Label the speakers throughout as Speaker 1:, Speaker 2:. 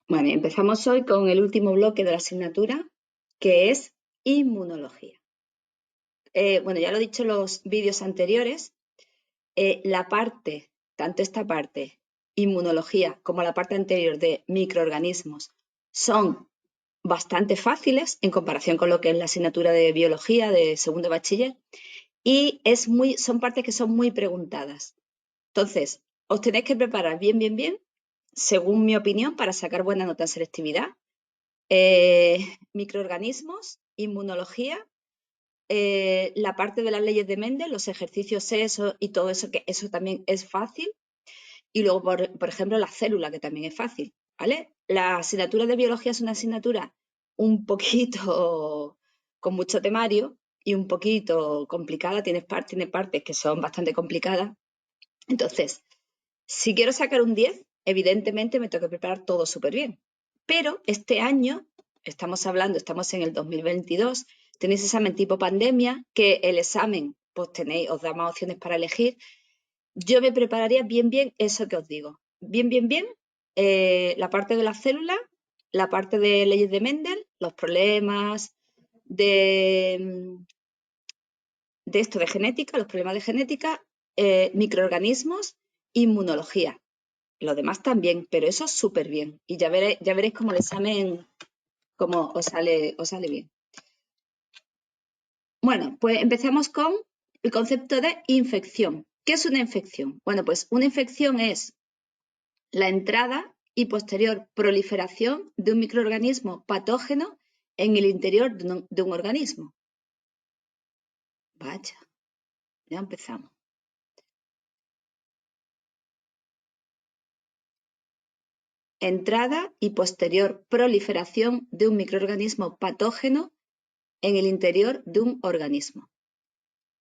Speaker 1: Bueno, empezamos hoy con el último bloque de la asignatura, que es inmunología. Bueno, ya lo he dicho en los vídeos anteriores, la parte, tanto esta parte, inmunología, como la parte anterior de microorganismos, son bastante fáciles en comparación con lo que es la asignatura de biología de segundo de bachiller y son partes que son muy preguntadas. Entonces, os tenéis que preparar bien, según mi opinión, para sacar buena nota en selectividad. Microorganismos, inmunología, la parte de las leyes de Mendel, los ejercicios ESO y todo eso, que eso también es fácil. Y luego, por ejemplo, la célula, que también es fácil, ¿vale? La asignatura de biología es una asignatura un poquito con mucho temario y un poquito complicada, tiene partes que son bastante complicadas. Entonces, si quiero sacar un 10, evidentemente me tengo que preparar todo súper bien. Pero este año, estamos en el 2022, tenéis examen tipo pandemia, que el examen, pues os da más opciones para elegir. Yo me prepararía bien eso que os digo. Bien, la parte de la célula, la parte de leyes de Mendel, los problemas de esto de genética, los problemas de genética, microorganismos, inmunología. Lo demás también, pero eso súper bien. Y ya veréis cómo el examen cómo os sale bien. Bueno, pues empezamos con el concepto de infección. ¿Qué es una infección? Bueno, pues una infección es la entrada y posterior proliferación de un microorganismo patógeno en el interior de un organismo. Vaya, ya empezamos. Entrada y posterior proliferación de un microorganismo patógeno en el interior de un organismo.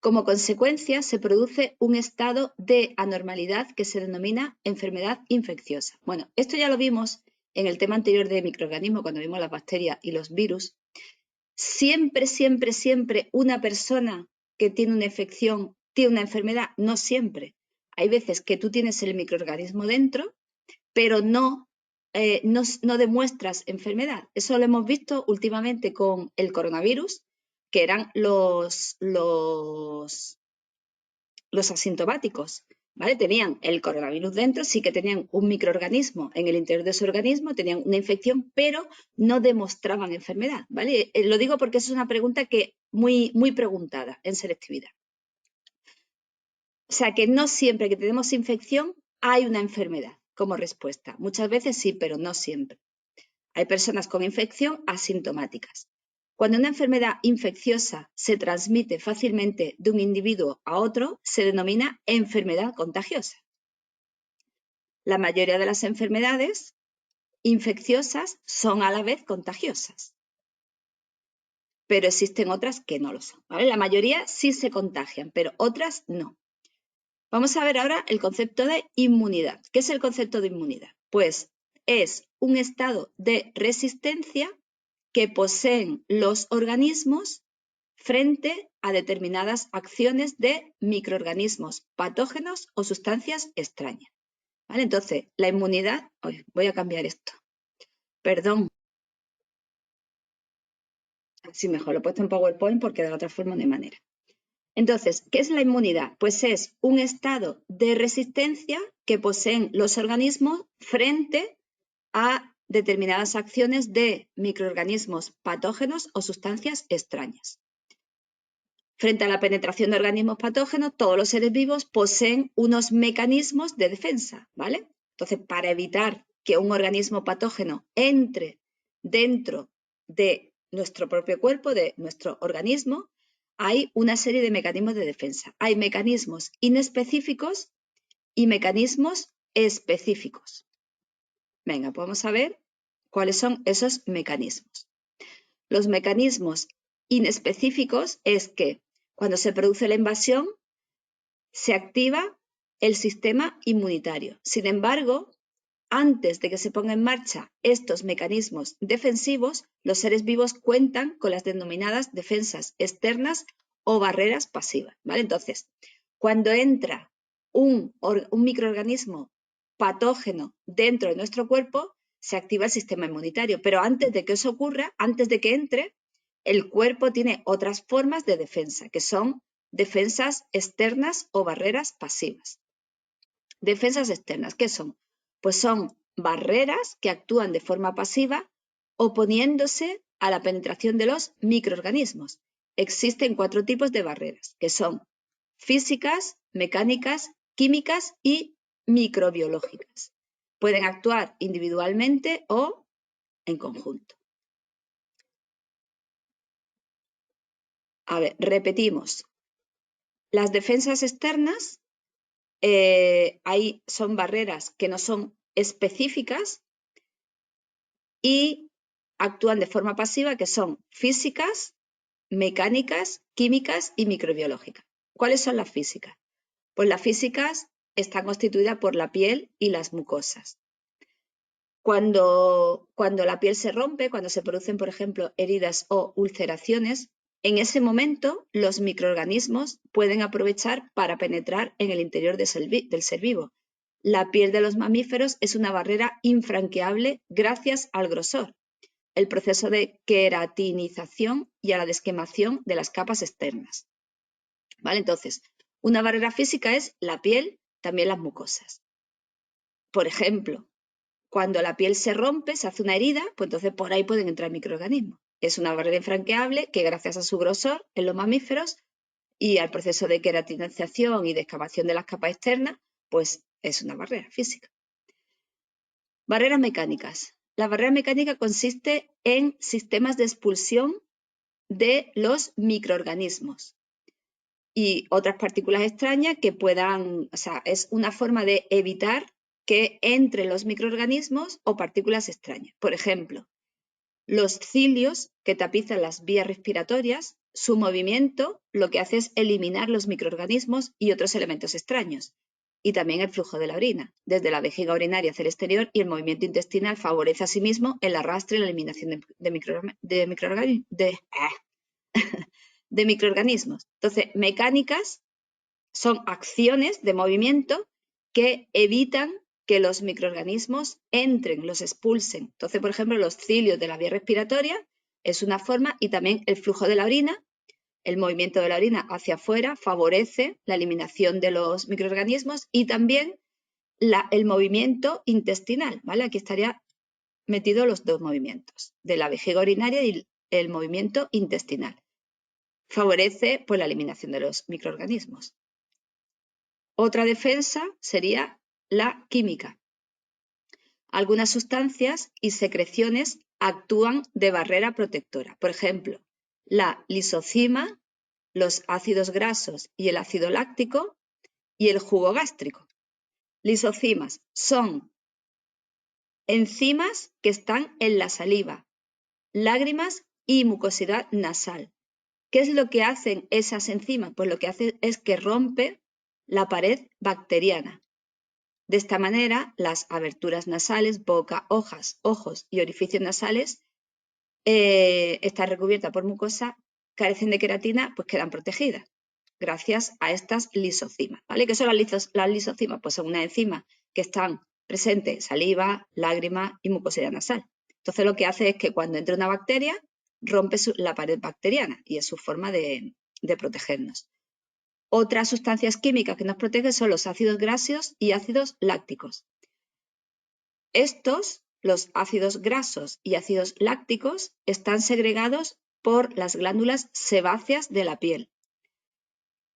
Speaker 1: Como consecuencia, se produce un estado de anormalidad que se denomina enfermedad infecciosa. Bueno, esto ya lo vimos en el tema anterior de microorganismos, cuando vimos las bacterias y los virus. Siempre una persona que tiene una infección tiene una enfermedad, no siempre. Hay veces que tú tienes el microorganismo dentro, pero no demuestras enfermedad. Eso lo hemos visto últimamente con el coronavirus, que eran los asintomáticos, ¿vale? Tenían el coronavirus dentro, sí que tenían un microorganismo en el interior de su organismo, tenían una infección, pero no demostraban enfermedad, ¿vale? Lo digo porque es una pregunta que muy preguntada en selectividad. O sea, que no siempre que tenemos infección hay una enfermedad como respuesta. Muchas veces sí, pero no siempre. Hay personas con infección asintomáticas. Cuando una enfermedad infecciosa se transmite fácilmente de un individuo a otro, se denomina enfermedad contagiosa. La mayoría de las enfermedades infecciosas son a la vez contagiosas, pero existen otras que no lo son, ¿vale? La mayoría sí se contagian, pero otras no. Vamos a ver ahora el concepto de inmunidad. ¿Qué es el concepto de inmunidad? Pues es un estado de resistencia que poseen los organismos frente a determinadas acciones de microorganismos patógenos o sustancias extrañas. ¿Vale? Entonces, la inmunidad... voy a cambiar esto. Perdón. Así mejor, lo he puesto en PowerPoint porque de la otra forma no hay manera. Entonces, ¿qué es la inmunidad? Pues es un estado de resistencia que poseen los organismos frente a determinadas acciones de microorganismos patógenos o sustancias extrañas. Frente a la penetración de organismos patógenos, todos los seres vivos poseen unos mecanismos de defensa, ¿vale? Entonces, para evitar que un organismo patógeno entre dentro de nuestro propio cuerpo, de nuestro organismo, hay una serie de mecanismos de defensa. Hay mecanismos inespecíficos y mecanismos específicos. Venga, pues vamos a ver cuáles son esos mecanismos. Los mecanismos inespecíficos es que cuando se produce la invasión se activa el sistema inmunitario. Sin embargo, antes de que se pongan en marcha estos mecanismos defensivos, los seres vivos cuentan con las denominadas defensas externas o barreras pasivas, ¿vale? Entonces, cuando entra un microorganismo patógeno dentro de nuestro cuerpo, se activa el sistema inmunitario. Pero antes de que eso ocurra, antes de que entre, el cuerpo tiene otras formas de defensa, que son defensas externas o barreras pasivas. Defensas externas, ¿qué son? Pues son barreras que actúan de forma pasiva oponiéndose a la penetración de los microorganismos. Existen 4 tipos de barreras, que son físicas, mecánicas, químicas y microbiológicas. Pueden actuar individualmente o en conjunto. A ver, repetimos. Las defensas externas, ahí son barreras que no son específicas y actúan de forma pasiva, que son físicas, mecánicas, químicas y microbiológicas. ¿Cuáles son las físicas? Pues las físicas están constituidas por la piel y las mucosas. Cuando la piel se rompe, cuando se producen, por ejemplo, heridas o ulceraciones, en ese momento los microorganismos pueden aprovechar para penetrar en el interior del ser vivo. La piel de los mamíferos es una barrera infranqueable gracias al grosor, el proceso de queratinización y a la desquemación de las capas externas. ¿Vale? Entonces, una barrera física es la piel, también las mucosas. Por ejemplo, cuando la piel se rompe, se hace una herida, pues entonces por ahí pueden entrar microorganismos. Es una barrera infranqueable que gracias a su grosor en los mamíferos y al proceso de queratinización y de descamación de las capas externas, pues es una barrera física. Barreras mecánicas. La barrera mecánica consiste en sistemas de expulsión de los microorganismos y otras partículas extrañas que puedan, o sea, es una forma de evitar que entren los microorganismos o partículas extrañas. Por ejemplo, los cilios que tapizan las vías respiratorias, su movimiento lo que hace es eliminar los microorganismos y otros elementos extraños. Y también el flujo de la orina, desde la vejiga urinaria hacia el exterior, y el movimiento intestinal favorece asimismo el arrastre y la eliminación de microorganismos. Entonces, mecánicas son acciones de movimiento que evitan que los microorganismos entren, los expulsen. Entonces, por ejemplo, los cilios de la vía respiratoria es una forma, y también el flujo de la orina, el movimiento de la orina hacia afuera favorece la eliminación de los microorganismos y también el movimiento intestinal, ¿vale? Aquí estaría metido los dos movimientos, de la vejiga urinaria y el movimiento intestinal. Favorece pues la eliminación de los microorganismos. Otra defensa sería la química. Algunas sustancias y secreciones actúan de barrera protectora. Por ejemplo, la lisocima, los ácidos grasos y el ácido láctico y el jugo gástrico. Lisocimas son enzimas que están en la saliva, lágrimas y mucosidad nasal. ¿Qué es lo que hacen esas enzimas? Pues lo que hacen es que rompe la pared bacteriana. De esta manera, las aberturas nasales, boca, ojos y orificios nasales están recubiertas por mucosa, carecen de queratina, pues quedan protegidas gracias a estas lisocimas. ¿Vale? ¿Qué son las lisocimas? Pues son unas enzimas que están presentes en saliva, lágrima y mucosidad nasal. Entonces lo que hace es que cuando entra una bacteria, rompe la pared bacteriana y es su forma de protegernos. Otras sustancias químicas que nos protegen son los ácidos grasos y ácidos lácticos. Estos, los ácidos grasos y ácidos lácticos, están segregados por las glándulas sebáceas de la piel,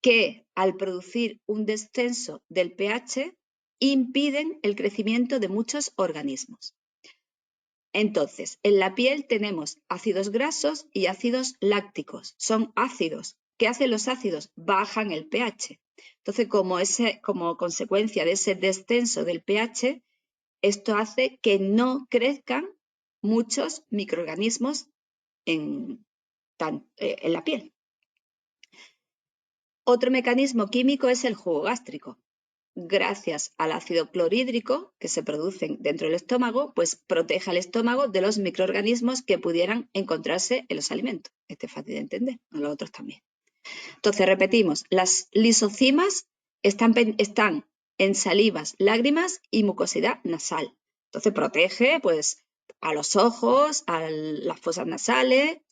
Speaker 1: que al producir un descenso del pH impiden el crecimiento de muchos organismos. Entonces, en la piel tenemos ácidos grasos y ácidos lácticos. Son ácidos. ¿Qué hacen los ácidos? Bajan el pH. Entonces, como consecuencia de ese descenso del pH, esto hace que no crezcan muchos microorganismos en la piel. Otro mecanismo químico es el jugo gástrico. Gracias al ácido clorhídrico que se produce dentro del estómago, pues protege al estómago de los microorganismos que pudieran encontrarse en los alimentos. Este es fácil de entender, los otros también. Entonces, repetimos, las lisocimas están en salivas, lágrimas y mucosidad nasal. Entonces protege pues a los ojos, a las fosas nasales,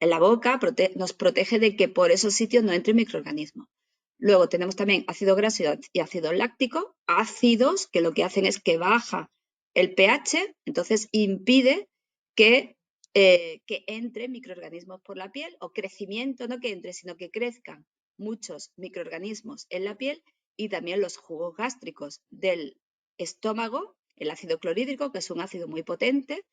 Speaker 1: en la boca, nos protege de que por esos sitios no entren microorganismos. Luego tenemos también ácido graso y ácido láctico, ácidos que lo que hacen es que baja el pH, entonces impide que entren microorganismos por la piel, o crecimiento, no que entre, sino que crezcan muchos microorganismos en la piel, y también los jugos gástricos del estómago, el ácido clorhídrico, que es un ácido muy potente,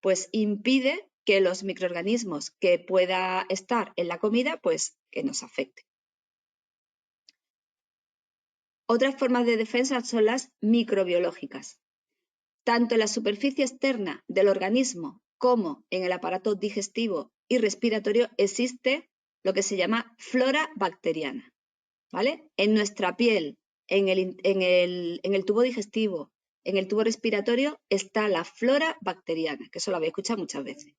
Speaker 1: pues impide que los microorganismos que pueda estar en la comida, pues que nos afecten. Otras formas de defensa son las microbiológicas. Tanto en la superficie externa del organismo como en el aparato digestivo y respiratorio existe lo que se llama flora bacteriana, ¿vale? En nuestra piel, en el tubo digestivo, en el tubo respiratorio está la flora bacteriana, que eso lo habéis escuchado muchas veces.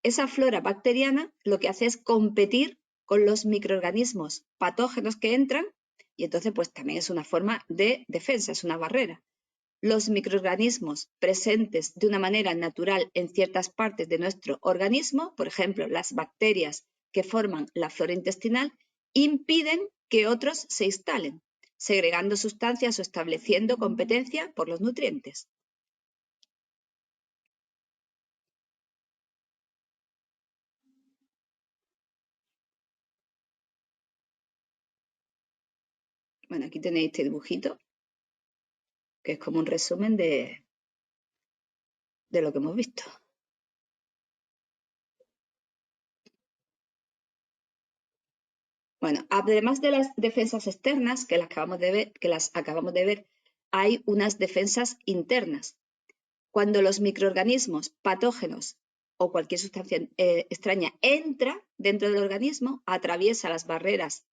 Speaker 1: Esa flora bacteriana lo que hace es competir con los microorganismos patógenos que entran, y entonces pues también es una forma de defensa, es una barrera. Los microorganismos presentes de una manera natural en ciertas partes de nuestro organismo, por ejemplo, las bacterias que forman la flora intestinal, impiden que otros se instalen, segregando sustancias o estableciendo competencia por los nutrientes. Bueno, aquí tenéis este dibujito, que es como un resumen de lo que hemos visto. Bueno, además de las defensas externas que las acabamos de ver, hay unas defensas internas. Cuando los microorganismos patógenos o cualquier sustancia extraña entra dentro del organismo, atraviesa las barreras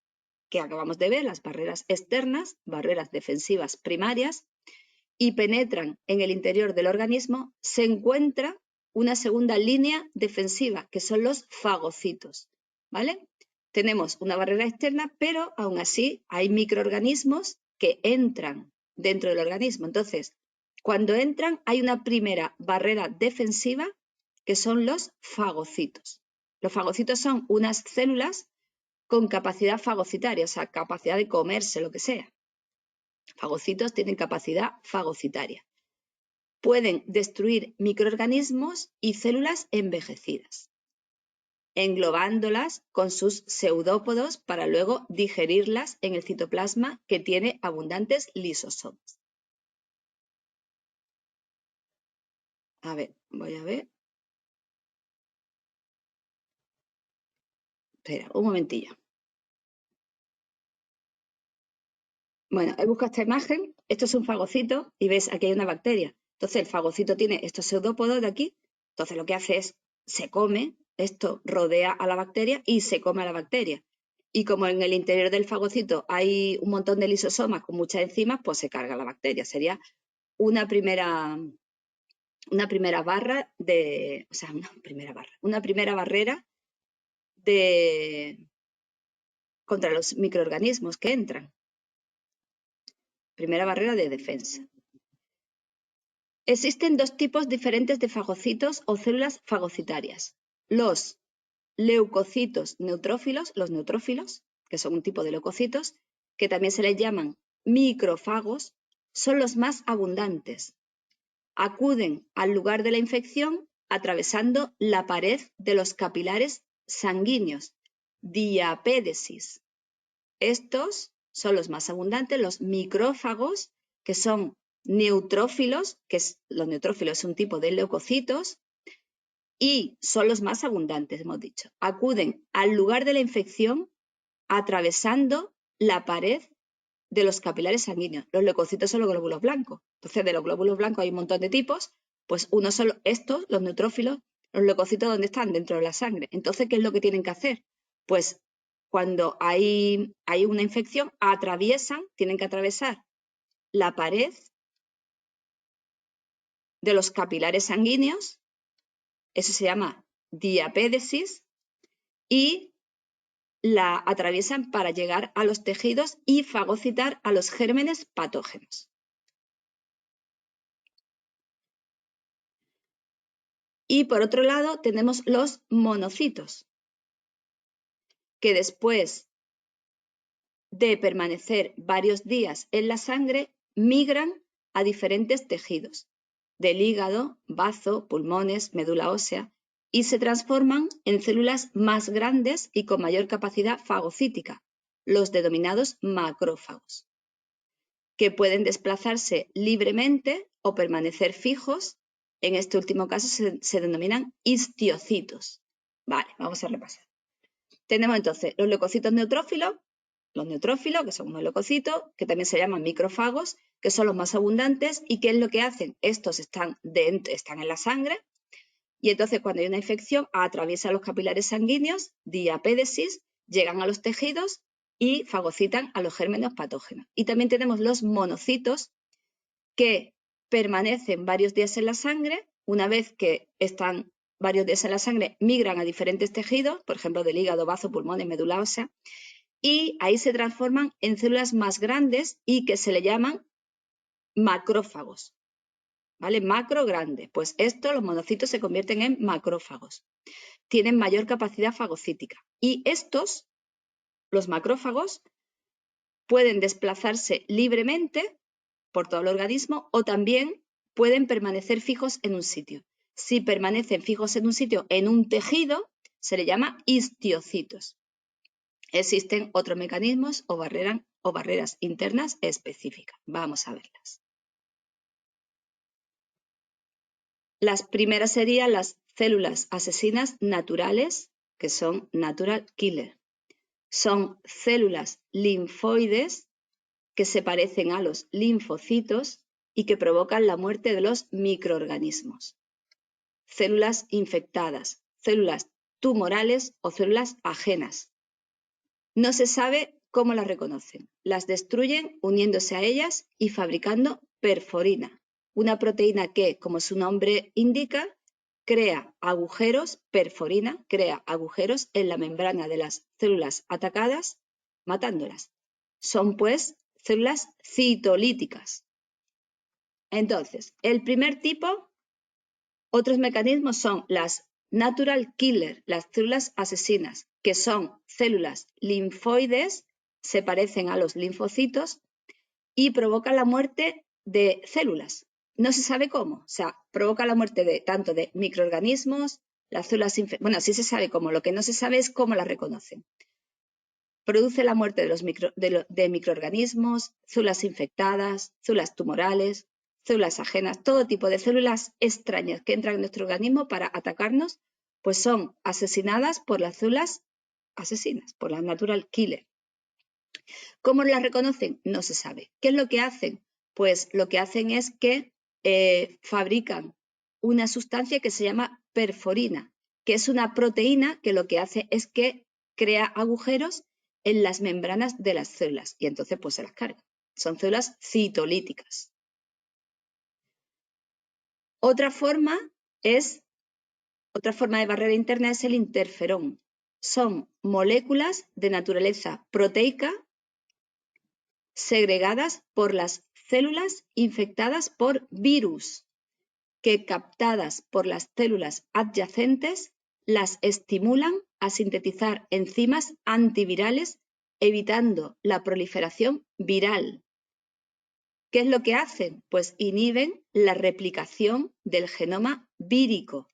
Speaker 1: que acabamos de ver, las barreras externas, barreras defensivas primarias, y penetran en el interior del organismo, se encuentra una segunda línea defensiva, que son los fagocitos, ¿vale? Tenemos una barrera externa, pero aún así hay microorganismos que entran dentro del organismo. Entonces, cuando entran hay una primera barrera defensiva, que son los fagocitos. Los fagocitos son unas células con capacidad fagocitaria, o sea, capacidad de comerse lo que sea. Fagocitos tienen capacidad fagocitaria. Pueden destruir microorganismos y células envejecidas, englobándolas con sus pseudópodos para luego digerirlas en el citoplasma, que tiene abundantes lisosomas. A ver, voy a ver. Espera, un momentillo. Bueno, he buscado esta imagen. Esto es un fagocito y ves, aquí hay una bacteria. Entonces el fagocito tiene estos pseudópodos de aquí. Entonces lo que hace es, se come, esto rodea a la bacteria y se come a la bacteria. Y como en el interior del fagocito hay un montón de lisosomas con muchas enzimas, pues se carga la bacteria. Sería una primera barra de, o sea, una primera barrera contra los microorganismos que entran. Primera barrera de defensa. Existen dos tipos diferentes de fagocitos o células fagocitarias. Los leucocitos neutrófilos, los neutrófilos, que son un tipo de leucocitos, que también se les llaman micrófagos, son los más abundantes. Acuden al lugar de la infección atravesando la pared de los capilares sanguíneos, diapédesis. Estos son los más abundantes, los micrófagos, que son neutrófilos, los neutrófilos es un tipo de leucocitos, y son los más abundantes, hemos dicho. Acuden al lugar de la infección atravesando la pared de los capilares sanguíneos. Los leucocitos son los glóbulos blancos. Entonces, de los glóbulos blancos hay un montón de tipos, pues unos son estos, los neutrófilos, los leucocitos, ¿dónde están? Dentro de la sangre. Entonces, ¿qué es lo que tienen que hacer? Pues cuando hay una infección, tienen que atravesar la pared de los capilares sanguíneos, eso se llama diapédesis, y la atraviesan para llegar a los tejidos y fagocitar a los gérmenes patógenos. Y por otro lado tenemos los monocitos, que después de permanecer varios días en la sangre, migran a diferentes tejidos, del hígado, bazo, pulmones, médula ósea, y se transforman en células más grandes y con mayor capacidad fagocítica, los denominados macrófagos, que pueden desplazarse libremente o permanecer fijos. En este último caso se denominan histiocitos. Vale, vamos a repasar. Tenemos entonces los leucocitos neutrófilos, que son unos leucocitos, que también se llaman micrófagos, que son los más abundantes. ¿Y qué es lo que hacen? Estos están en la sangre, y entonces cuando hay una infección atraviesan los capilares sanguíneos, diapédesis, llegan a los tejidos y fagocitan a los gérmenes patógenos. Y también tenemos los monocitos, que permanecen varios días en la sangre. Una vez que están varios días en la sangre, migran a diferentes tejidos, por ejemplo, del hígado, bazo, pulmones, médula ósea, y ahí se transforman en células más grandes y que se le llaman macrófagos. ¿Vale? Macro, grande. Pues los monocitos se convierten en macrófagos. Tienen mayor capacidad fagocítica. Y los macrófagos, pueden desplazarse libremente por todo el organismo o también pueden permanecer fijos en un sitio. Si permanecen fijos en un sitio, en un tejido, se le llama histiocitos. Existen otros mecanismos o barreras internas específicas. Vamos a verlas. Las primeras serían las células asesinas naturales, que son natural killer. Son células linfoides que se parecen a los linfocitos y que provocan la muerte de los microorganismos. Células infectadas, células tumorales o células ajenas. No se sabe cómo las reconocen. Las destruyen uniéndose a ellas y fabricando perforina, una proteína que, como su nombre indica, crea agujeros, perforina, crea agujeros en la membrana de las células atacadas, matándolas. Son, pues, células citolíticas. Entonces, el primer tipo, otros mecanismos son las natural killer, las células asesinas, que son células linfoides, se parecen a los linfocitos y provocan la muerte de células. No se sabe cómo, o sea, provoca la muerte tanto de microorganismos, las células bueno, sí se sabe cómo, lo que no se sabe es cómo las reconocen. Produce la muerte de microorganismos, células infectadas, células tumorales, células ajenas, todo tipo de células extrañas que entran en nuestro organismo para atacarnos, pues son asesinadas por las células asesinas, por las natural killer. ¿Cómo las reconocen? No se sabe. ¿Qué es lo que hacen? Pues lo que hacen es que fabrican una sustancia que se llama perforina, que es una proteína que lo que hace es que crea agujeros en las membranas de las células y entonces pues se las carga. Son células citolíticas. Otra forma de barrera interna es el interferón. Son moléculas de naturaleza proteica segregadas por las células infectadas por virus, que captadas por las células adyacentes las estimulan a sintetizar enzimas antivirales, evitando la proliferación viral. ¿Qué es lo que hacen? Pues inhiben la replicación del genoma vírico,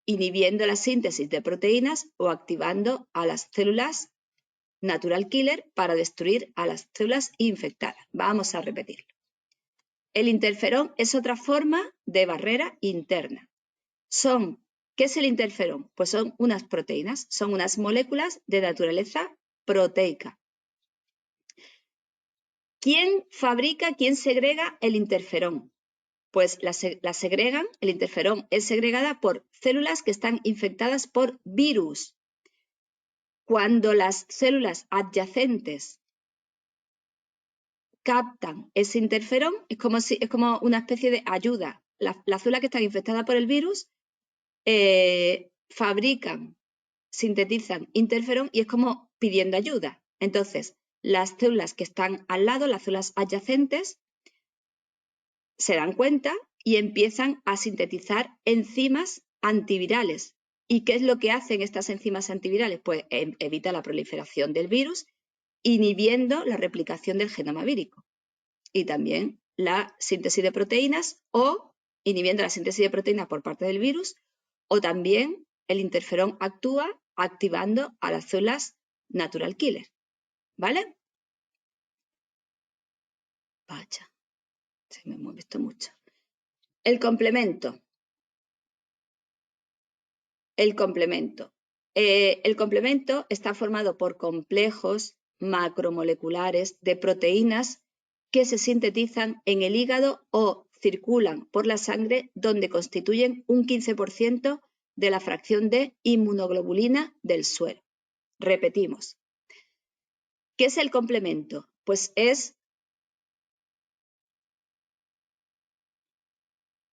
Speaker 1: inhibiendo la síntesis de proteínas o activando a las células natural killer para destruir a las células infectadas. Vamos a repetirlo. El interferón es otra forma de barrera interna. ¿Qué es el interferón? Pues son unas proteínas, son unas moléculas de naturaleza proteica. ¿Quién segrega el interferón? Pues la segregan, el interferón es segregada por células que están infectadas por virus. Cuando las células adyacentes captan ese interferón, es como una especie de ayuda. Las células que están infectadas por el virus sintetizan interferón y es como pidiendo ayuda. Entonces, las células que están al lado, las células adyacentes, se dan cuenta y empiezan a sintetizar enzimas antivirales. ¿Y qué es lo que hacen estas enzimas antivirales? Pues evita la proliferación del virus, inhibiendo la replicación del genoma vírico y también la síntesis de proteínas o inhibiendo la síntesis de proteínas por parte del virus, o también el interferón actúa activando a las células natural killer, ¿vale? Vaya, se me mueve esto mucho. El complemento. El complemento. El complemento está formado por complejos macromoleculares de proteínas que se sintetizan en el hígado o circulan por la sangre, donde constituyen un 15% de la fracción de inmunoglobulina del suero. Repetimos. ¿Qué es el complemento? Pues es...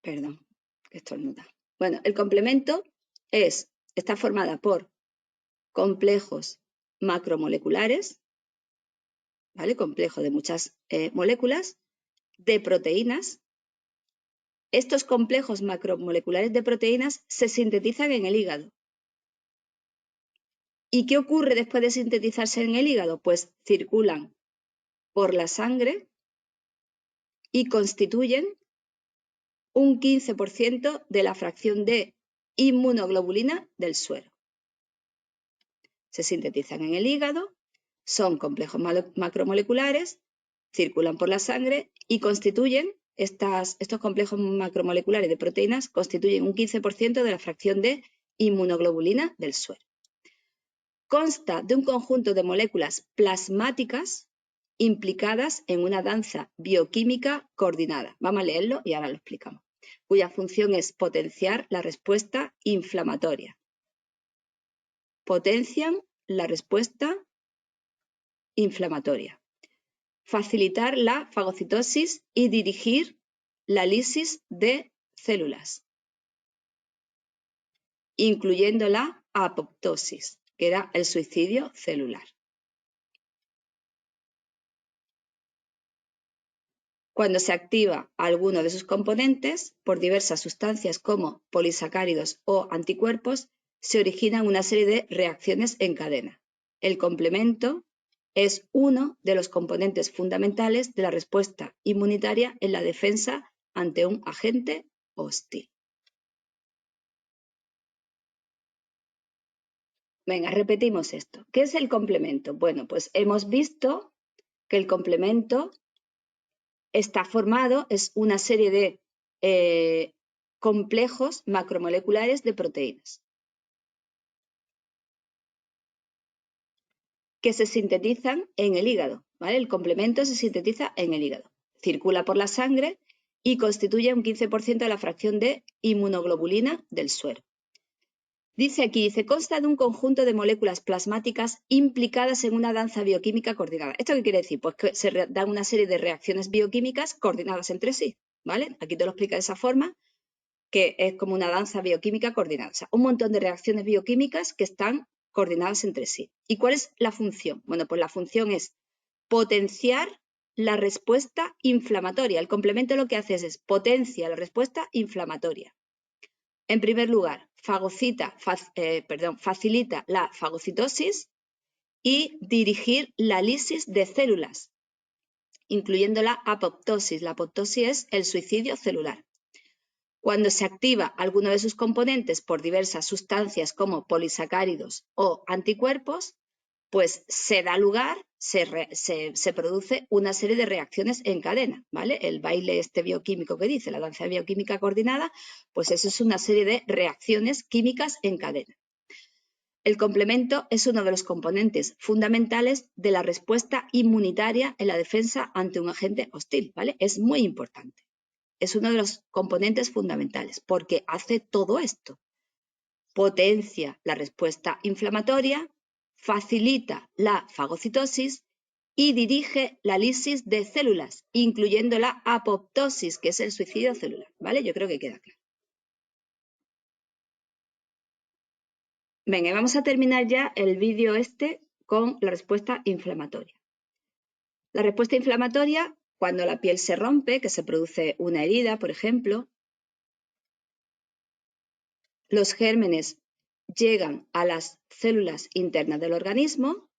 Speaker 1: Perdón, que estornuda. Bueno, el complemento está formada por complejos macromoleculares, ¿vale? Complejo de muchas moléculas, de proteínas. Estos complejos macromoleculares de proteínas se sintetizan en el hígado. ¿Y qué ocurre después de sintetizarse en el hígado? Pues circulan por la sangre y constituyen un 15% de la fracción de inmunoglobulina del suero. Se sintetizan en el hígado, son complejos macromoleculares, circulan por la sangre y constituyen, estos complejos macromoleculares de proteínas constituyen un 15% de la fracción de inmunoglobulina del suero. Consta de un conjunto de moléculas plasmáticas implicadas en una danza bioquímica coordinada. Vamos a leerlo y ahora lo explicamos. Cuya función es potenciar la respuesta inflamatoria. Potencian la respuesta inflamatoria. Facilitar la fagocitosis y dirigir la lisis de células, incluyendo la apoptosis, que era el suicidio celular. Cuando se activa alguno de sus componentes por diversas sustancias como polisacáridos o anticuerpos, se originan una serie de reacciones en cadena. El complemento es uno de los componentes fundamentales de la respuesta inmunitaria en la defensa ante un agente hostil. Venga, repetimos esto. ¿Qué es el complemento? Bueno, pues hemos visto que el complemento está formado, es una serie de complejos macromoleculares de proteínas que se sintetizan en el hígado, ¿vale? El complemento se sintetiza en el hígado, circula por la sangre y constituye un 15% de la fracción de inmunoglobulina del suero. Dice aquí, consta de un conjunto de moléculas plasmáticas implicadas en una danza bioquímica coordinada. ¿Esto qué quiere decir? Pues que se dan una serie de reacciones bioquímicas coordinadas entre sí, ¿vale? Aquí te lo explica de esa forma, que es como una danza bioquímica coordinada. O sea, un montón de reacciones bioquímicas que están coordinadas entre sí. ¿Y cuál es la función? Bueno, pues la función es potenciar la respuesta inflamatoria. El complemento lo que hace es potencia la respuesta inflamatoria. En primer lugar, facilita la fagocitosis y dirigir la lisis de células, incluyendo la apoptosis. La apoptosis es el suicidio celular. Cuando se activa alguno de sus componentes por diversas sustancias como polisacáridos o anticuerpos, pues se da lugar, se produce una serie de reacciones en cadena, ¿vale? El baile este bioquímico que dice, la danza bioquímica coordinada, pues eso es una serie de reacciones químicas en cadena. El complemento es uno de los componentes fundamentales de la respuesta inmunitaria en la defensa ante un agente hostil, ¿vale? Es muy importante. Es uno de los componentes fundamentales porque hace todo esto. Potencia la respuesta inflamatoria, facilita la fagocitosis y dirige la lisis de células, incluyendo la apoptosis, que es el suicidio celular, ¿vale? Yo creo que queda claro. Venga, vamos a terminar ya el vídeo este con la respuesta inflamatoria. La respuesta inflamatoria, cuando la piel se rompe, que se produce una herida, por ejemplo, los gérmenes llegan a las células internas del organismo,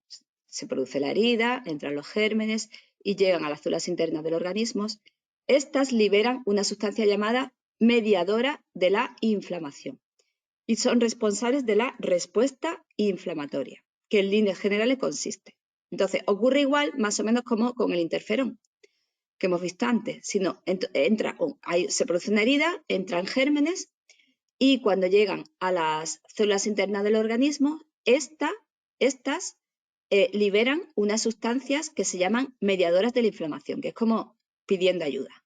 Speaker 1: se produce la herida, entran los gérmenes y llegan a las células internas del organismo. Estas liberan una sustancia llamada mediadora de la inflamación y son responsables de la respuesta inflamatoria, que en líneas generales consiste. Entonces, ocurre igual más o menos como con el interferón que hemos visto antes. Si no, se produce una herida, entran gérmenes y cuando llegan a las células internas del organismo, estas liberan unas sustancias que se llaman mediadoras de la inflamación, que es como pidiendo ayuda.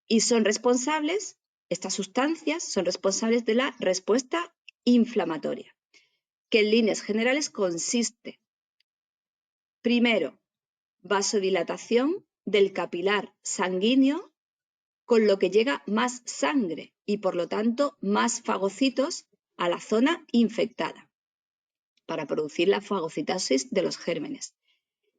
Speaker 1: Y son responsables, estas sustancias son responsables de la respuesta inflamatoria, que en líneas generales consiste, primero, vasodilatación del capilar sanguíneo, con lo que llega más sangre y por lo tanto más fagocitos a la zona infectada para producir la fagocitosis de los gérmenes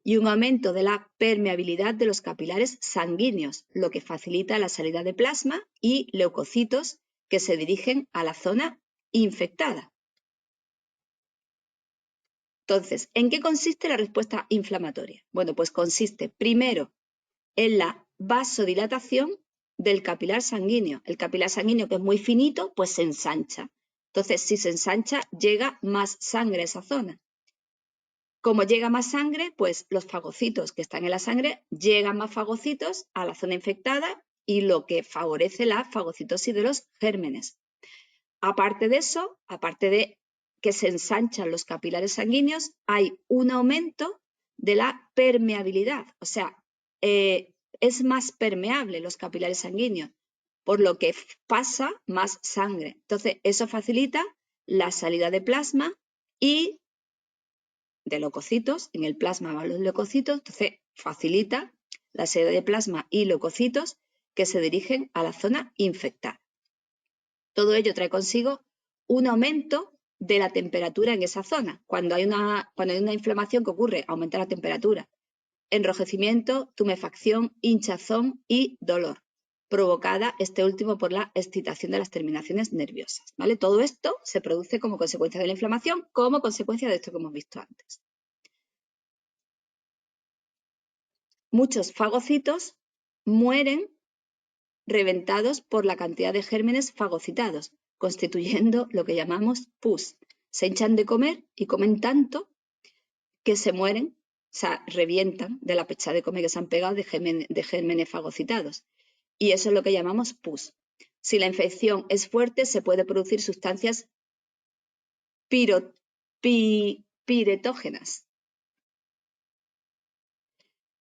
Speaker 1: y un aumento de la permeabilidad de los capilares sanguíneos, lo que facilita la salida de plasma y leucocitos que se dirigen a la zona infectada. Entonces, ¿en qué consiste la respuesta inflamatoria? Bueno, pues consiste primero en la vasodilatación del capilar sanguíneo. El capilar sanguíneo, que es muy finito, pues se ensancha. Entonces, si se ensancha, llega más sangre a esa zona. Como llega más sangre, pues los fagocitos que están en la sangre llegan más fagocitos a la zona infectada y lo que favorece la fagocitosis de los gérmenes. Aparte de eso, aparte de que se ensanchan los capilares sanguíneos, hay un aumento de la permeabilidad. O sea, es más permeable los capilares sanguíneos, por lo que pasa más sangre. Entonces, eso facilita la salida de plasma y de leucocitos. En el plasma van los leucocitos, entonces facilita la salida de plasma y leucocitos que se dirigen a la zona infectada. Todo ello trae consigo un aumento de la temperatura en esa zona. Cuando hay una inflamación que ocurre, aumenta la temperatura. Enrojecimiento, tumefacción, hinchazón y dolor, provocada este último por la excitación de las terminaciones nerviosas, ¿vale? Todo esto se produce como consecuencia de la inflamación, como consecuencia de esto que hemos visto antes. Muchos fagocitos mueren reventados por la cantidad de gérmenes fagocitados, constituyendo lo que llamamos pus. Se hinchan de comer y comen tanto que se mueren, o sea, revientan de la pechada de comer que se han pegado de gérmenes fagocitados. Y eso es lo que llamamos pus. Si la infección es fuerte, se puede producir sustancias piretógenas,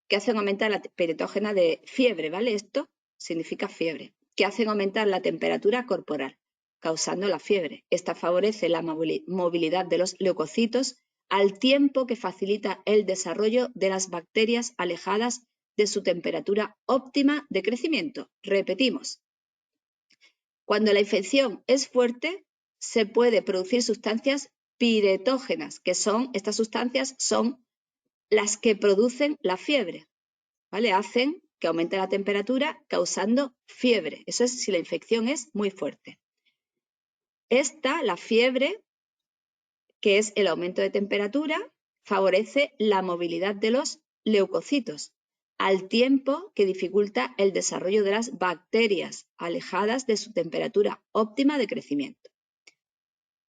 Speaker 1: que hacen aumentar la piretógena de fiebre, ¿vale? Esto significa fiebre, que hacen aumentar la temperatura corporal, causando la fiebre. Esta favorece la movilidad de los leucocitos al tiempo que facilita el desarrollo de las bacterias alejadas de su temperatura óptima de crecimiento. Repetimos. Cuando la infección es fuerte, se puede producir sustancias piretógenas, que estas sustancias son las que producen la fiebre, ¿vale? Hacen que aumente la temperatura causando fiebre. Eso es si la infección es muy fuerte. La fiebre, que es el aumento de temperatura, favorece la movilidad de los leucocitos, al tiempo que dificulta el desarrollo de las bacterias alejadas de su temperatura óptima de crecimiento.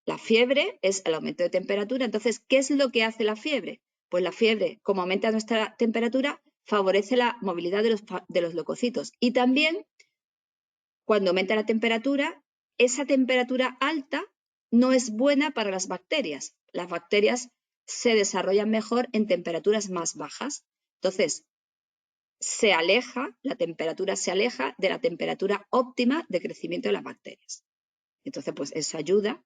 Speaker 1: La fiebre es el aumento de temperatura. Entonces, ¿qué es lo que hace la fiebre? Pues la fiebre, como aumenta nuestra temperatura, favorece la movilidad de los leucocitos. Y también, cuando aumenta la temperatura, esa temperatura alta no es buena para las bacterias. Las bacterias se desarrollan mejor en temperaturas más bajas. Entonces, la temperatura se aleja de la temperatura óptima de crecimiento de las bacterias. Entonces, pues eso ayuda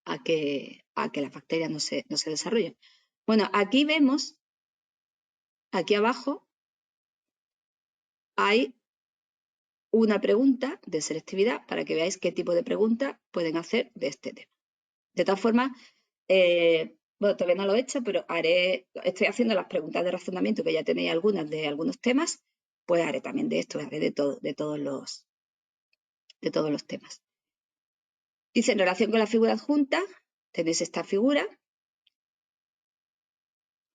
Speaker 1: a que las bacterias no se desarrollen. Bueno, aquí vemos, aquí abajo, hay una pregunta de selectividad para que veáis qué tipo de preguntas pueden hacer de este tema. De todas formas, bueno, todavía no lo he hecho, pero estoy haciendo las preguntas de razonamiento, que ya tenéis algunas de algunos temas, pues haré también de esto, haré de todos los temas. Dice, en relación con la figura adjunta, tenéis esta figura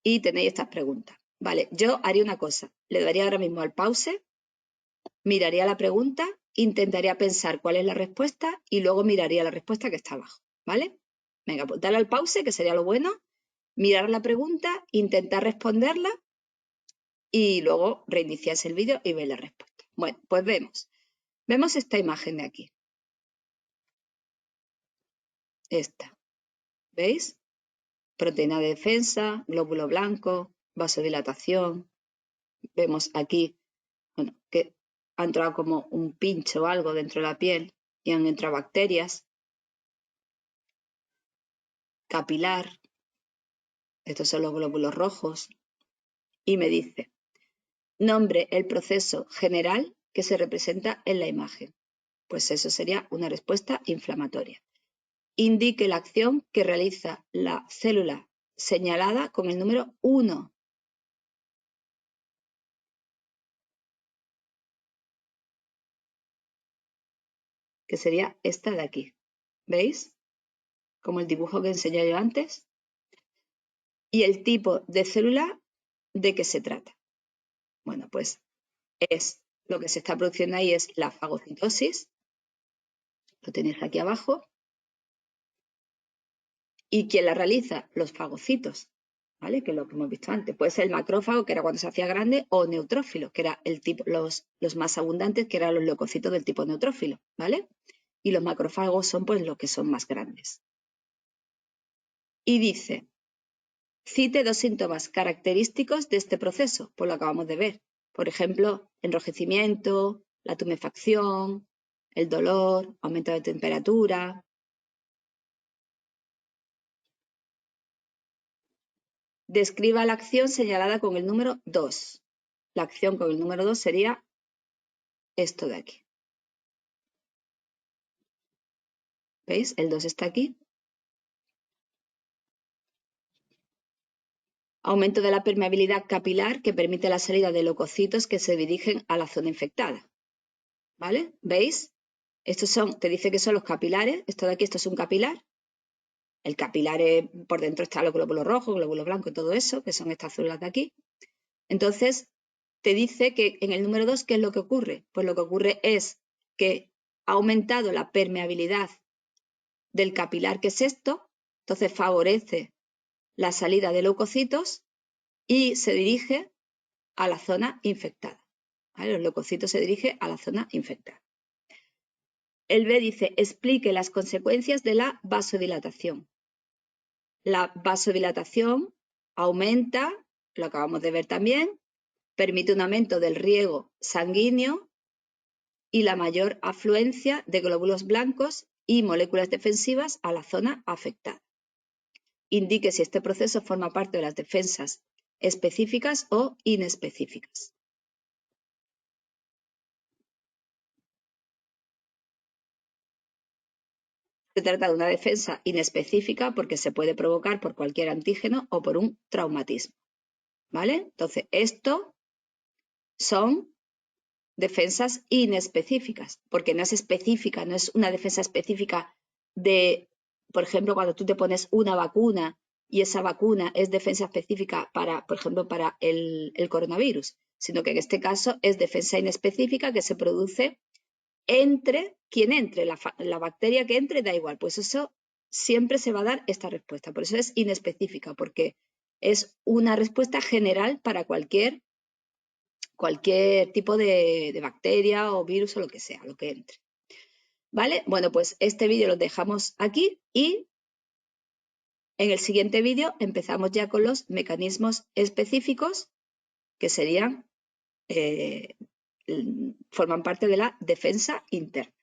Speaker 1: y tenéis estas preguntas. Vale, yo haría una cosa, le daría ahora mismo al pause, miraría la pregunta, intentaría pensar cuál es la respuesta y luego miraría la respuesta que está abajo, ¿vale? Venga, pues darle al pause, que sería lo bueno, mirar la pregunta, intentar responderla y luego reiniciarse el vídeo y ver la respuesta. Bueno, pues vemos esta imagen de aquí. Esta, ¿veis? Proteína de defensa, glóbulo blanco, vasodilatación. Vemos aquí, bueno, que ha entrado como un pincho o algo dentro de la piel y han entrado bacterias. Capilar, estos son los glóbulos rojos. Y me dice, nombre el proceso general que se representa en la imagen. Pues eso sería una respuesta inflamatoria. Indique la acción que realiza la célula señalada con el número 1. Que sería esta de aquí. ¿Veis? Como el dibujo que enseñé yo antes. Y el tipo de célula, ¿de qué se trata? Bueno, pues es lo que se está produciendo ahí es la fagocitosis. Lo tenéis aquí abajo. ¿Y quién la realiza? Los fagocitos, ¿vale? Que es lo que hemos visto antes. Puede ser el macrófago, que era cuando se hacía grande, o neutrófilo, que era el tipo, los más abundantes, que eran los leucocitos del tipo neutrófilo, ¿vale? Y los macrófagos son pues los que son más grandes. Y dice, cite 2 síntomas característicos de este proceso, pues lo acabamos de ver. Por ejemplo, enrojecimiento, la tumefacción, el dolor, aumento de temperatura. Describa la acción señalada con el número 2. La acción con el número 2 sería esto de aquí. ¿Veis? El 2 está aquí. Aumento de la permeabilidad capilar que permite la salida de leucocitos que se dirigen a la zona infectada. ¿Vale? ¿Veis? Estos son, te dice que son los capilares. Esto de aquí, esto es un capilar. El capilar es, por dentro está los glóbulos rojos, glóbulos blancos y todo eso, que son estas células de aquí. Entonces, te dice que en el número 2, ¿qué es lo que ocurre? Pues lo que ocurre es que ha aumentado la permeabilidad del capilar, que es esto, entonces favorece la salida de leucocitos y se dirige a la zona infectada. ¿Vale? Los leucocitos se dirigen a la zona infectada. El B dice, explique las consecuencias de la vasodilatación. La vasodilatación aumenta, lo acabamos de ver también, permite un aumento del riego sanguíneo y la mayor afluencia de glóbulos blancos y moléculas defensivas a la zona afectada. Indique si este proceso forma parte de las defensas específicas o inespecíficas. Se trata de una defensa inespecífica porque se puede provocar por cualquier antígeno o por un traumatismo. ¿Vale? Entonces, esto son defensas inespecíficas, porque no es específica, no es una defensa específica de, por ejemplo, cuando tú te pones una vacuna y esa vacuna es defensa específica para, por ejemplo, para el coronavirus, sino que en este caso es defensa inespecífica que se produce entre quien entre, la bacteria que entre, da igual, pues eso siempre se va a dar esta respuesta, por eso es inespecífica, porque es una respuesta general para cualquier tipo de bacteria o virus o lo que sea, lo que entre. ¿Vale? Bueno, pues este vídeo lo dejamos aquí y en el siguiente vídeo empezamos ya con los mecanismos específicos que serían, forman parte de la defensa interna.